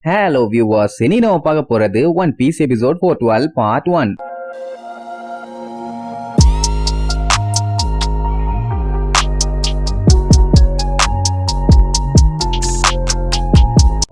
Hello viewers, இனி நம்ம பார்க்க போறது one piece episode 412 part 1.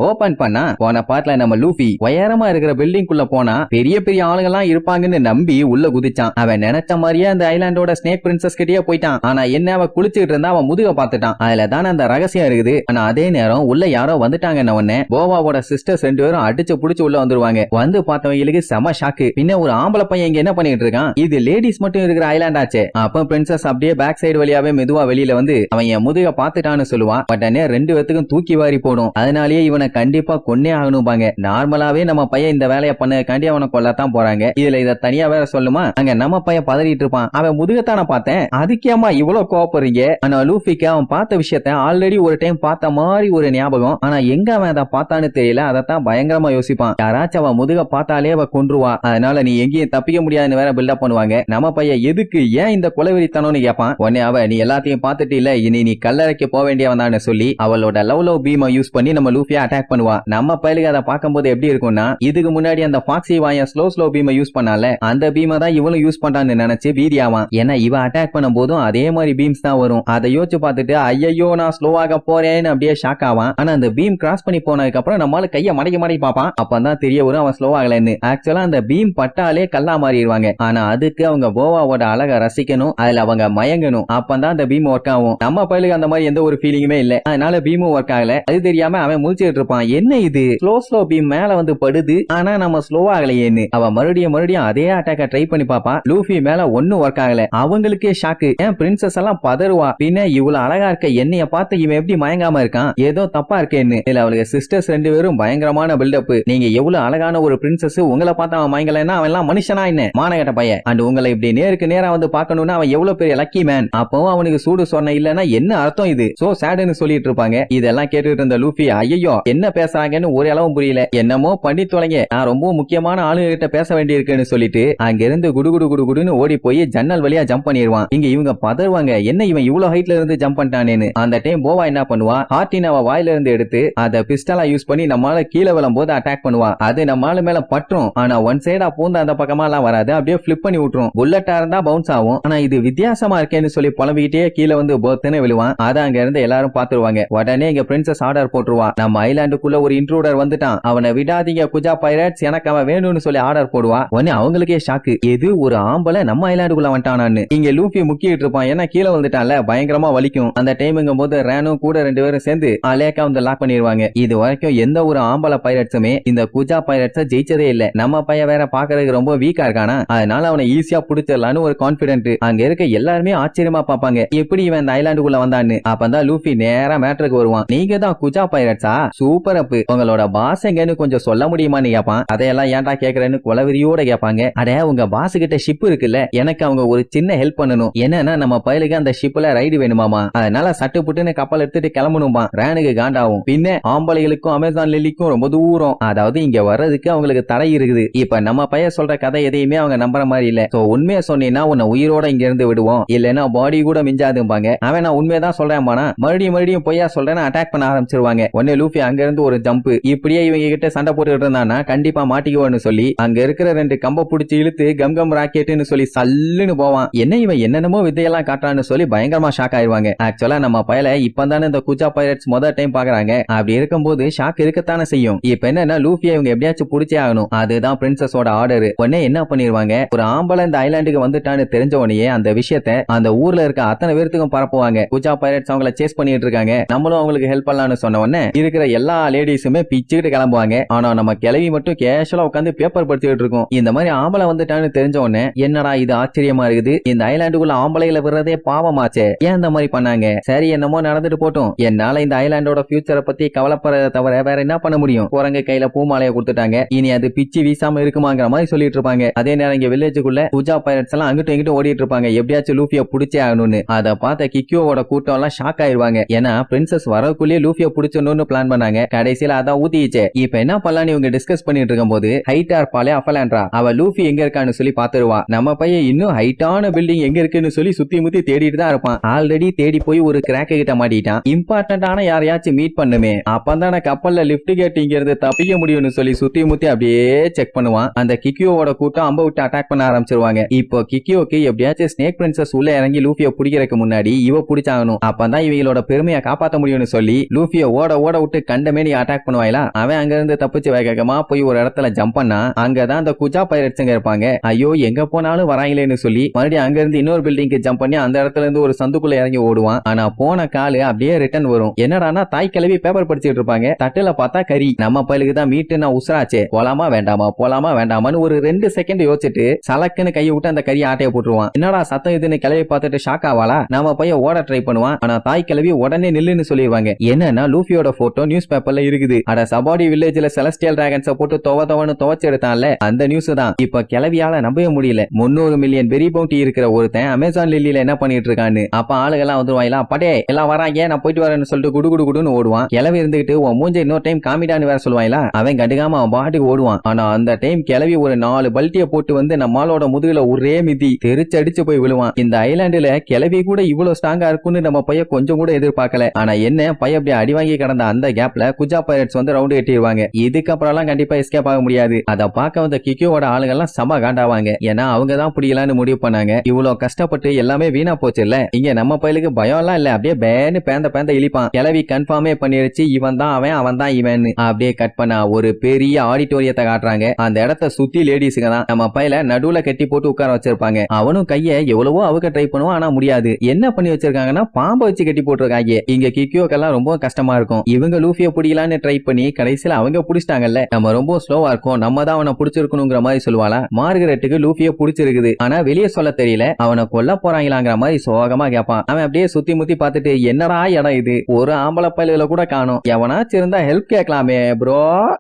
Open பண்ணா போன பார்ட்ல நம்ம லூஃபி உயரமா இருக்கிற பில்டிங் குள்ள போனா பெரிய பெரிய ஆளுங்கெல்லாம் இருப்பாங்கன்னு நம்பி உள்ள குதிச்சான். அவன் நினைச்ச மாதிரியே அந்த ஐலாண்டோட ஸ்னேக் பிரின்சஸ் கிட்டயே போயிட்டான். ஆனா என்ன அவன் குளிச்சுட்டு இருந்தா அவன் முதுக பாத்துட்டான். அதுல தானே அந்த ரகசியம் இருக்குது. ஆனா அதே நேரம் உள்ள யாரோ வந்துட்டாங்கன்னு உடனே போவாவோட சிஸ்டர்ஸ் 2 பேரும் அடிச்சு புடிச்சு உள்ள வந்துருவாங்க. வந்து பார்த்தவங்களுக்கு செம ஷாக்கு. பின்ன ஒரு ஆம்பளை பையன் இங்க என்ன பண்ணிட்டு இருக்கான்? இது லேடிஸ் மட்டும் இருக்கிற ஐலாண்ட் ஆச்சே. அப்ப பிரின்சஸ் அப்படியே பேக் சைடு வழியாவே மெதுவா வெளியில வந்து அவன் என் முதுக பாத்துட்டான்னு சொல்லுவான். பட் 2 பேத்துக்கும் தூக்கி வாரி போடும். அதனாலேயே இவனை கண்டிப்பா கொன்னே ஆகணும்பாங்க. நார்மலாவே நம்ம பையன் இந்த வேலையை பண்ணதுக்காண்டி அவனை கொல்லத்தான் போறாங்க. இதுல இத தனியா வேற சொல்லுமா? அங்க நம்ம பையன் பதறிட்டு இருப்பான். அவன் முதுகத்தான பார்த்தேன், அதுக்கேமா இவ்வளவு கோவப்படுறீங்க? ஆனா லூஃபிக்கு அவன் பார்த்த விஷயத்த ஆல்ரெடி ஒரு டைம் பார்த்த மாதிரி ஒரு ஞாபகம். ஆனா எங்க அவன் அதை பார்த்தான்னு தெரியல. அதத்தான் பயங்கரமா யோசிப்பான். யாராச்சும் அவன் முதுக பார்த்தாலே அவ கொன்றுவா. அதனால நீ எங்கேயும் தப்பிக்க முடியாதுன்னு வேற பில்டப் பண்ணுவாங்க. நம்ம பையன் எதுக்கு ஏன் இந்த கொலைவெறித்தனம்னு கேட்பான். உடனே அவ நீ எல்லாத்தையும் பார்த்துட்டு இல்ல, இனி நீ கல்லறைக்கு போக வேண்டியவன் தான் சொல்லி அவளோட லவ் பீமை யூஸ் பண்ணி நம்ம லூஃபியா அட்டாக் பண்ணுவா. நம்ம பயலுக்கு அதை பார்க்கும்போது எப்படி இருக்கும்னா, இதுக்கு முன்னாடி அந்த ஃபாக்ஸி வாய ஸ்லோ பீமை யூஸ் பண்ணால அந்த பீமை தான் இவனும் யூஸ் பண்றான்னு நினைச்சு வீரியாவான். ஏன்னா இவ அட்டாக் பண்ணும் போதும் அதே மாதிரி பீம்ஸ் தான் வரும். அதை யோசிச்சு பார்த்துட்டு ஐயோ நான் ஸ்லோவாக போறேன்னு அப்படியே ஷாக் ஆவான். ஆனா அந்த பீம் கிராஸ் பண்ணி போனதுக்கு அப்புறம் நம்மளால கையை மடக்கி பார்ப்பான். அப்பதான் தெரிய வரும் அவன் ஸ்லோ ஆகலன்னு. ஆக்சுவலா அந்த பீம் பட்டாலே கல்லா மாறிடுவாங்க. ஆனா அதுக்கு அவங்க போவாவோட அழகை ரசிக்கணும், அதுல அவங்க மயங்கணும். அப்பதான் அந்த பீம் ஒர்க் ஆகும். நம்ம பயலுக்கு அந்த மாதிரி எந்த ஒரு ஃபீலிங்குமே இல்ல. அதனால பீமும் ஒர்க் ஆகல. அது தெரியாம அவன் முடிச்சுட்டு இருப்பான். என்ன இது ஸ்லோ பீம் மேல வந்து படுது, ஆனா நம்ம ஸ்லோ ஆகலையேன்னு அவன் மறுபடியும் அதே அட்டாக்க ட்ரை பண்ணி பாப்பா. லூஃபி மேல ஒன்னும் ஒர்க் ஆகல. அவங்களுக்கே ஷாக்கு. ஏன் பிரின்சஸ் எல்லாம் பதறுவா. பின்ன இவ்வளவு அழகா இருக்க என்னைய பார்த்து இவன் எப்படி மயங்காம இருக்கான், ஏதோ தப்பா இருக்கேன்னு. இல்ல அவளுக்கு சிஸ்டர்ஸ் 2 பேரும் பயங்கரமான பில்டப். நீங்க எவ்வளவு அழகான ஒரு பிரின்சஸ், உங்களை பார்த்து அவன் மயங்கலன்னா அவன் எல்லாம் மனுஷனா என்ன மானகட்ட பையன். அண்ட் உங்களை இப்படி நேருக்கு நேரா வந்து பார்க்கணும்னா அவன் எவ்வளவு பெரிய லக்கி மேன். அப்பவும் அவனுக்கு சூடு சொன்ன இல்லன்னா என்ன அர்த்தம்? இது சோ சேடுன்னு சொல்லிட்டு இருப்பாங்க. இதெல்லாம் கேட்டுட்டு இருந்த லூஃபி ஐயோ என்ன பேசுறாங்கன்னு ஒரு அளவும் புரியல. என்னமோ பண்ணி தொலைங்க, நான் ரொம்ப முக்கியமான ஆளுங்க கிட்ட பேச வேண்டி இருக்குன்னு சொல்லிட்டு அங்கிருந்து குடுகுடுன்னு ஓடி போய் ஜன்னல் வழியா ஜம்ப் பண்ணிடுவான். இங்க இவங்க பதறுவாங்க, என்ன இவன் இவ்வளவு ஹைட்ல இருந்து ஜம்ப் பண்ணிட்டானேன்னு. அந்த டைம் போவா என்ன பண்ணுவா, ஹார்டின் அவ வாயில இருந்து எடுத்து அதை பிஸ்டலா யூஸ் பண்ணி நம்மளால கீழே விழும் போது அட்டாக் பண்ணுவா. அது நம்மளால மேல பற்றும். ஆனா ஒன் சைடா பூந்து அந்த பக்கமா எல்லாம் வராது, அப்படியே பிளிப் பண்ணி விட்டுரும். புல்லட்டா இருந்தா பவுன்ஸ் ஆகும். ஆனா இது வித்தியாசமா இருக்கேன்னு சொல்லி புலம்பிக்கிட்டே கீழே வந்து போத்துன்னு விழுவான். அதை அங்க இருந்து எல்லாரும் பாத்துருவாங்க. உடனே இங்க பிரின்சஸ் ஆர்டர் போட்டுருவா, நம்ம ஐலாண்டுக்குள்ள ஒரு இன்ட்ரூடர் வந்துட்டான், அவனை விடாதீங்க குஜா பைரட்ஸ், எனக்கு அவன் வேணும்னு சொல்லி ஆர்டர் போடுவா. உடனே அவங்களுக்கே ஷாக்கு, எது ஒரு ஆம்பளை நம்ம ஐலாண்டுக்குள்ள வந்துட்டானான்னு. இங்க லூஃபி முக்கிட்டு இருப்பான். ஏன்னா கீழே வந்துட்டான்ல, பயங்கரமா வலிக்கும். அந்த டைமுங்கும் போது ரேனும் கூட 2 பேரும் சேர்ந்து அலேக்கா வந்து லாக் பண்ணிடுவாங்க. இது வரைக்கும் எந்த ஒரு ஆம்பளை பைரட்ஸுமே இந்த குஜா பைரட்ஸ ஜெயிச்சதே இல்ல. நம்ம பையன் வேற பாக்குறதுக்கு ரொம்ப வீக்கா இருக்கானா, அதனால அவனை ஈஸியா புடிச்சிடலான்னு ஒரு கான்பிடென்ட். அங்க இருக்க எல்லாருமே ஆச்சரியமா பாப்பாங்க, எப்படி இவன் இந்த ஐலாண்டுக்குள்ள வந்தான்னு. அப்பதான் லூஃபி நேரா மேட்டருக்கு வருவான். நீங்க தான் குஜா பைரட்ஸா, சூப்பர் அப்பு, உங்களோட பாஸ் எங்கன்னு கொஞ்சம் சொல்ல முடியுமான்னு கேட்பான். அதையெல்லாம் ஏன்டா கேக்குறேன்னு குலவெறியோட கேட்பாங்க. அட உங்க பாஸ் கிட்ட ஷிப் இருக்குல்ல, எனக்கு அவங்க ஒரு சின்ன ஹெல்ப் பண்ணணும். என்னன்னா நம்ம பயலுக்கு அந்த ஷிப்ல ரைடு வேணுமாமா, அதனால சட்டு புட்டுன்னு கப்பல் எடுத்துட்டு கிளம்பணுமா. ரேனுக்கு காண்டாவும். பின்ன ஆம்பளைகளுக்கும் அமேசான் லில்லிக்கும் ரொம்ப தூரம், அதாவது இங்க வர்றதுக்கு அவங்களுக்கு தடை இருக்குது. இப்ப நம்ம பையன் சொல்ற கதை எதையுமே அவங்க நம்புற மாதிரி இல்ல. சோ உண்மையை சொன்னீங்கன்னா உன்னை உயிரோட இங்க இருந்து விடுவோம், இல்லன்னா பாடி கூட மிஞ்சாதும்பாங்க. அவன் நான் உண்மையதான் சொல்றேன், மறுபடியும் பொய்யா சொல்றேன்னு அட்டாக் பண்ண ஆரம்பிச்சிருவாங்க. உடனே லூஃபி அங்க இருந்து ஒரு ஜம்ப். இப்படியே இவங்க கிட்ட சண்டை போட்டுட்டு இருந்தானா கண்டிப்பா மாட்டிக்குவோன்னு சொல்லி அங்க இருக்கிற 2 கம்ப புடிச்சு இழுத்து கம் ராக்கெட்னு சொல்லி சல்லுன்னு போவான். என்ன இவன் என்னென்னமோ வித்தையெல்லாம் காட்டுறான்னு சொல்லி பயங்கரமா ஷாக் ஆயிருவாங்க. ஆக்சுவலா நம்ம பயல இப்பதானே இந்த குஜா பைரட்ஸ் முதல் டைம் பாக்குறாங்க. அப்படி இருக்கும்போது ஷாக் இருக்கத்தானே செய்யும். இப்ப என்னன்னா லூஃபியை இவங்க எப்படியாச்சும் புடிச்சே ஆகணும், அதுதான் பிரின்சஸோட ஆர்டர். உடனே என்ன பண்ணிருவாங்க, ஒரு ஆம்பளை இந்த ஐலாண்டுக்கு வந்துட்டான்னு தெரிஞ்ச உடனே அந்த விஷயத்தை அந்த ஊர்ல இருக்க அத்தனை பேருத்துக்கும் பரப்புவாங்க. குஜா பைரட்ஸ் அவங்கள சேஸ் பண்ணிட்டு இருக்காங்க, நம்மளும் அவங்களுக்கு ஹெல்ப் பண்ணலாம்னு சொன்ன உடனே இருக்கிற எல்லா லேடிஸுமே பிச்சுக்கிட்டு கிளம்புவாங்க. ஆனா நம்ம கிளவி மட்டும் கேஷுவலா உட்காந்து பேப்பர் படிச்சுட்டு இருக்கும். இந்த மாதிரி ஆம்பளை வந்துட்டான்னு தெரிஞ்ச உடனே என்னடா இது ஆச்சரியமா இருக்குது, இந்த ஐலாண்டுக்குள்ள ஆம்பளைகளை விடுறதே பாவமாச்சே, ஏன் இந்த மாதிரி பண்ணாங்க. சரி என்னமோ நடந்துட்டு போட்டும், என்னால இந்த ஐலாண்டோட ஃபியூச்சரை பத்தி கவலைப்படுறத தவிர வேற என்ன பண்ண முடியும். குரங்கு கையில பூமாலையை கொடுத்துட்டாங்க, இனி அது பிச்சு வீசாம இருக்குமாங்கிற மாதிரி சொல்லிட்டு இருப்பாங்க. அதே நேரம் இங்க வில்லேஜுக்குள்ள குஜா பைரட்ஸ் எல்லாம் அங்கிட்டும் இங்கிட்டும் ஓடிட்டு இருப்பாங்க, எப்படியாச்சும் லூஃபியை பிடிச்சே ஆகணும்னு. அதை பார்த்த கிக்கியோட கூட்டம் எல்லாம் ஷாக் ஆயிருவாங்க. ஏன்னா பிரின்சஸ் வரக்குள்ளேயே லூஃபியை பிடிச்சணும்னு பிளான் பண்ணாங்க. கடைசியில அதான் ஊத்திச்சு. இப்ப என்ன பண்ணலாம்னு இவங்க டிஸ்கஸ் பண்ணிட்டு இருக்கும் போது ஹைட்டா இருப்பாளே அஃபலான்றா, அவ லூஃபி எங்க இருக்கான்னு சொல்லி பாத்துருவா. நம்ம பையன் இன்னும் ஹைட்டான பில்டிங் எங்க இருக்குன்னு சொல்லி சுத்தி முத்தி தேடிட்டு தான் இருப்பான். ஆல்ரெடி தேடி போய் ஒரு கிராக் கிட்ட மாட்டிட்டான். இம்பார்ட்டன்டான யாரையாச்சும் மீட் பண்ணுமே, அப்பதான் கப்பல்ல லிப்ட் கேட் இங்க இருந்து தப்பிக்க முடியும்னு சொல்லி சுத்தி முத்தி அப்படியே செக் பண்ணுவான். அந்த கிக்கியோட கூட்டம் அம்ப விட்டு அட்டாக் பண்ண ஆரம்பிச்சிருவாங்க. இப்போ கிக்கியோக்கு எப்படியாச்சும் ஸ்னேக் பிரின்சஸ் உள்ள இறங்கி லூஃபியை பிடிக்கிறதுக்கு முன்னாடி இவ பிடிச்சாகணும். அப்பதான் இவங்களோட பெருமையை காப்பாற்ற முடியும்னு சொல்லி லூஃபியை ஓட ஓட விட்டு கண்டமேனி அட்டாக் பண்ணுவாங்களா. அவன் அங்க இருந்து தப்பிச்சு வேகமா போய் ஒரு இடத்துல ஜம்ப் பண்ணா அங்கதான் அந்த குஜா பைரட்ஸ்ங்க இருப்பாங்க. ஐயோ எங்க போனாலும் வராங்களேன்னு சொல்லி மறுபடியும் அங்க இருந்து இன்னொரு பில்டிங்க்கு ஜம்ப் பண்ணி அந்த இடத்துல இருந்து ஒரு சந்துக்குள்ள இறங்கி ஓடுவான். ஆனா போன காலு அப்படியே ரிட்டர்ன் வரும். என்னடானா தாய் கிளவி பேப்பர் படிச்சுட்டு இருப்பாங்க. தட்டுல பார்த்தா கறி. நம்ம பயிலுக்கு தான் மீட்டு நான் உசராச்சே, போலாமா வேண்டாமா போலாமா வேண்டாமான்னு ஒரு 2 செகண்ட் யோசிச்சுட்டு சலக்குன்னு கையை விட்டு அந்த கறி ஆட்டையை போட்டுருவான். என்னடா சத்தம் இதுன்னு கிளவி பார்த்துட்டு ஷாக் ஆவாளா. நம்ம பையன் ஓட ட்ரை பண்ணுவான். ஆனா தாய் கிளவி உடனே நில்லுன்னு சொல்லிடுவாங்க. என்னன்னா லூஃபியோட போட்டோ நியூஸ் பேப்பர்ல இருக்குது. அட சபாடி வில்லேஜ்ல செலஸ்டியல் டிராகன்ஸை போட்டு துவன்னு துவச்சு எடுத்தான்ல அந்த நியூஸ் தான். இப்ப கிளவியால நம்பவே முடியல. 300 மில்லியன் பெரி பவுண்டி இருக்கிற ஒருத்தன் அமேசான் லில்லியில என்ன பண்ணிட்டு இருக்கான்னு. அப்ப ஆளுகெல்லாம் வந்துருவாங்களா, படே எல்லாம் வராங்க நான் போயிட்டு வரேன்னு சொல்லிட்டு குடு குடு குடுன்னு ஓடுவான். கிளவி இருந்துகிட்டு உன் மூஞ்ச இன்னொரு டைம் காமிடான்னு வேற சொல்லுவாங்களா. அவன் கண்டுக்காம அவன் பாட்டுக்கு ஓடுவான். ஆனா அந்த டைம் கிளவி ஒரு 4 பல்ட்டிய போட்டு வந்து நம்மளோட முதுகுல ஒரே மிதி தெரிச்சு அடிச்சு போய் விழுவான். இந்த ஐலாண்டுல கிளவி கூட இவ்வளவு ஸ்ட்ராங்கா இருக்குன்னு நம்ம பையன் கொஞ்சம் கூட எதிர்பார்க்கல. ஆனா என்ன பையன் அப்படி அடி வாங்கி கிடந்த அந்த கேப்ல குஜா பைரட்ஸ் வந்து ரவுண்ட் கட்டிடுவாங்க. இதுக்கப்புறம் எல்லாம் கண்டிப்பா எஸ்கேப் ஆக முடியாது. அதை பார்க்க வந்த கிக்கியோட ஆளுங்க எல்லாம் செம காண்டாவாங்க. ஏன்னா அவங்க தான் பிடிக்கலான்னு முடிவு பண்ணாங்க. இவ்வளவு கஷ்டப்பட்டு எல்லாமே வீணா போச்சு இல்ல. இங்க நம்ம பையலுக்கு பயம் எல்லாம் இல்ல. அப்படியே பேன்னு பேந்த இழிப்பான். கிளவி கன்ஃபார்மே பண்ணிருச்சு இவன் தான் அவன் தான் இவன். அப்படியே கட் பண்ணா ஒரு பெரிய ஆடிட்டோரியத்தை காட்டுறாங்க. அந்த இடத்த சுத்தி லேடிஸுங்க தான். நம்ம பையல நடுவுல கட்டி போட்டு உட்கார வச்சிருப்பாங்க. அவனும் கைய எவ்வளவோ அவங்க ட்ரை பண்ணுவான். ஆனா முடியாது. என்ன பண்ணி வச்சிருக்காங்கன்னா பாம்பை வச்சு கட்டி போட்டுருக்காங்க. இங்க கிக்கியோக்கெல்லாம் ரொம்ப கஷ்டமா இருக்கும். இவங்க லூஃபியை பிடிக்கலான்னு ட்ரை பண்ணி கடைசியில அவங்க பிடிச்சிட்டாங்கல்ல. நம்ம ரொம்ப ஸ்லோவா இருக்கும், நம்ம தான் அவனை பிடிச்சிருக்கணுங்கிற மாதிரி சொல்லுவாளா. மார்கரெட்டுக்கு லூஃபியை பிடிச்சிருக்குது. ஆனா வெளியே சொல்ல தெரியல. அவனை கொல்ல போறாங்களாங்கிற மாதிரி சோகமா கேட்பான். அவன் அப்படியே சுத்தி முத்தி பார்த்துட்டு என்னடா இடம் இது, ஒரு ஆம்பளை பயில கூட காணும், எவனாச்சும் இருந்தா ஹெல்ப் கேட்கலாமே ப்ரோ,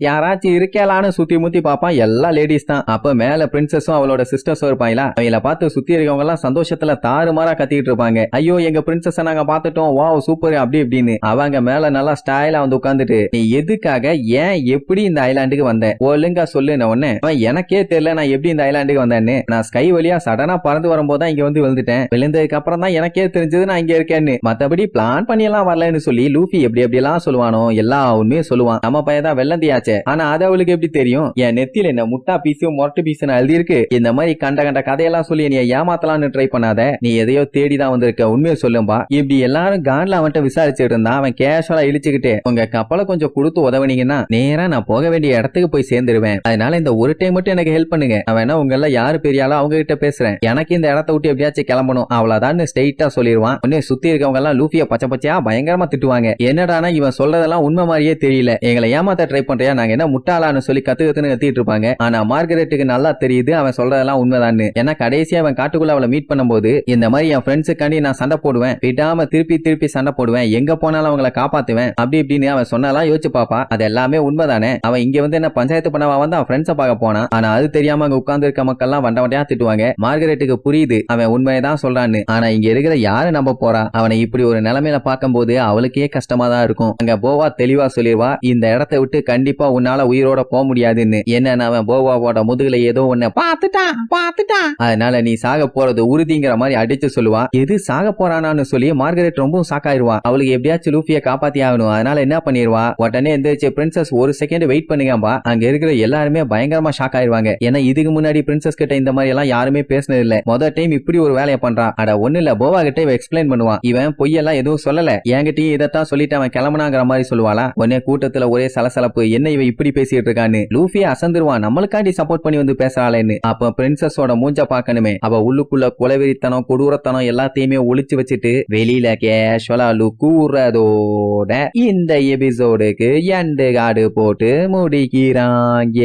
யாராச்சும் இருக்கலான்னு சுத்தி முத்தி பார்ப்பான். எல்லா லேடிஸ் தான். அப்ப மேல பிரின்சஸும் அவளோட சிஸ்டர்ஸும் இருப்பாங்களா. அவங்கள பார்த்து சுத்தி இருக்கவங்க எல்லாம் சந்தோஷத்துல தாறுமாறா கத்திட்டு இருப்பாங்க. ஐயோ எங்க பிரின்சஸ் நாங்க பாத்துட்டோம், வாவ் சூப்பர் அப்படி இப்படின்னு. அவங்க மேல நல்லா ஸ்டைலா வந்து உட்காந்துட்டு நீ எதுக்காக ஏன் எப்படி இந்த ஐலாண்டுக்கு வந்த ஒழுங்கா சொல்லுன உடனே எனக்கே தெரியல நான் எப்படி இந்த ஐலாண்டுக்கு வந்தேன்னு. நான் ஸ்கை வழியா சடனா பறந்து வரும்போது தான் இங்க வந்து விழுந்துட்டேன். விழுந்ததுக்கு அப்புறம் தான் எனக்கே தெரிஞ்சது நான் இங்க இருக்கேன்னு. மத்தபடி பிளான் பண்ணி எல்லாம் வரலன்னு சொல்லி லூஃபி எப்படி எப்படி எல்லாம் சொல்லுவானோ எல்லா உண்மையும் சொல்லுவான். நம்ம பையன் தான் வெள்ளந்தியாச்சே. ஆனா அது அவளுக்கு எப்படி தெரியும்? என் நெத்தியில என்ன முட்டா பீஸும் மொரட்டு பீஸும் எழுதி இருக்கு. இந்த மாதிரி கண்ட கண்ட கதையெல்லாம் சொல்லி நீ ஏமாத்தலாம்னு ட்ரை பண்ணாத. நீ எதையோ தேடிதான் வந்திருக்க, உண்மையை சொல்லும்பா. இப்படி எல்லாரும் கான்ல அவன்கிட்ட விசாரிச்சுட்டு இருந்தா அவன் கேஷுவலா இழிச்சுக்கிட்டு உங்க கப்பலை கொஞ்சம் கொடுத்து உதவுனீங்கன்னா நேரா நான் போக வேண்டிய இடத்துக்கு போய் சேர்ந்துருவேன். அதனால இந்த ஒரு டைம் மட்டும் எனக்கு ஹெல்ப் பண்ணுங்க. அவன் உங்க எல்லாம் யாரு பெரியாலும் அவங்க கிட்ட பேசுறேன். எனக்கு இந்த இடத்த விட்டு எப்படியாச்சும் கிளம்பணும் அவ்வளவுதான் ஸ்ட்ரெயிட்டா சொல்லிடுவான். உடனே சுத்தி இருக்கவங்க எல்லாம் லூஃபியை பச்சை பச்சையா பயங்கரமா திட்டுவாங்க. என்னடானா இவன் சொல்றதெல்லாம் உண்மை மாதிரியே தெரியல, எங்களை ஏமாத்த ட்ரை பண்றியா, நாங்க என்ன முட்டாளான்னு சொல்லி கத்துன்னு கத்திட்டு இருப்பாங்க. ஆனா மார்கரெட்டுக்கு நல்லா தெரியுது அவன் சொல்றதெல்லாம் உண்மைதான். ஏன்னா கடைசியா அவன் காட்டுக்குள்ள அவளை மீட் பண்ணும்போது இந்த மாதிரி என் ஃப்ரெண்ட்ஸுக்காண்டி நான் சண்டை போடுவேன், விடாம திருப்பி சண்டை போடுவேன், எங்க போனாலும் அவங்களை காப்பாத்துவேன் அப்படி இப்படின்னு அவன் சொன்னாலாம் யோசிச்சு பாப்பா. அது எல்லாமே உண்மைதானே. அவன் இங்க வந்து என்ன பஞ்சாயத்து பண்ணவா வந்து அவன் ஃப்ரெண்ட்ஸை பார்க்க போனான். ஆனா அது தெரியாம அங்க உட்கார்ந்து இருக்க மக்கள் எல்லாம் வண்டையா திட்டுவாங்க. மார்கரெட்டுக்கு புரியுது அவன் உண்மையதான் சொல்றான்னு. ஆனா இங்க இருக்கிற யாரு நம்ப போறா? அவனை இப்படி ஒரு நிலைமையில பார்க்கும்போது அவளுக்கே கஷ்டமா தான் இருக்கும். அங்க போவா தெளிவா சொல்லிடுவா, இந்த இடத்தை விட்டு கண்டிப்பா உன்னால உயிரோட போக முடியாதுன்னு. என்ன அவன் போவாவோட முதுகுல ஏதோ ஒண்ணு பாத்துட்டான் அதனால நீ சாக போறது உறுதிங்கிற மாதிரி அடிச்சு சொல்லுவா. எது சாக போறானான்னு சொல்லி மார்கரெட் ரொம்ப சாக்காயிருவா. அவளுக்கு எப்படியாச்சும் லூஃபியை காப்பாத்தி ஆகணும். அதனால என்ன பண்ணிடுவா, உடனே எந்திரிச்சு பிரின்சஸ் ஒரு செகண்ட் வெயிட் பண்ணுங்கப்பா. அங்க இருக்கிற எல்லாருமே பயங்கரமா ஷாக் ஆயிருவாங்க. ஏன்னா இதுக்கு முன்னாடி பிரின்சஸ் கிட்ட இந்த மாதிரி எல்லாம் யாருமே பேசினது இல்ல. முதல் டைம் இப்படி ஒரு வேலையை பண்றான். அட ஒண்ணு இல்ல, போவா கிட்ட எக்ஸ்பிளைன் பண்ணுவான். இவன் பொய்யெல்லாம் எதுவும் சொல்லல, என்கிட்டயும் இதைத்தான் சொல்லிட்டு அவன் கிளம்புனாங்கிற மாதிரி சொல்லுவாளா. உடனே கூட்டத்துல ஒரே சலசலப்பு, என்ன இவன் இப்படி பேசிட்டு இருக்கான்னு. லூஃபியை அசந்துருவான், நம்மளுக்காண்டி சப்போர்ட் பண்ணி வந்து பேசுறாளேன்னு. அப்ப பிரின்சஸோட மூஞ்ச பாக்கணுமே. அவ உள்ளுக்குள்ள கொலவெறித்தனம் கொடூரத்தனம் எல்லாத்தையுமே ஒளிச்சு வச்சுட்டு வெளியில கேஷுவலா கூறதோட இந்த எபிசோடுக்கு எண்டு கார்டு போட்டு முடிக்கிறாங்க.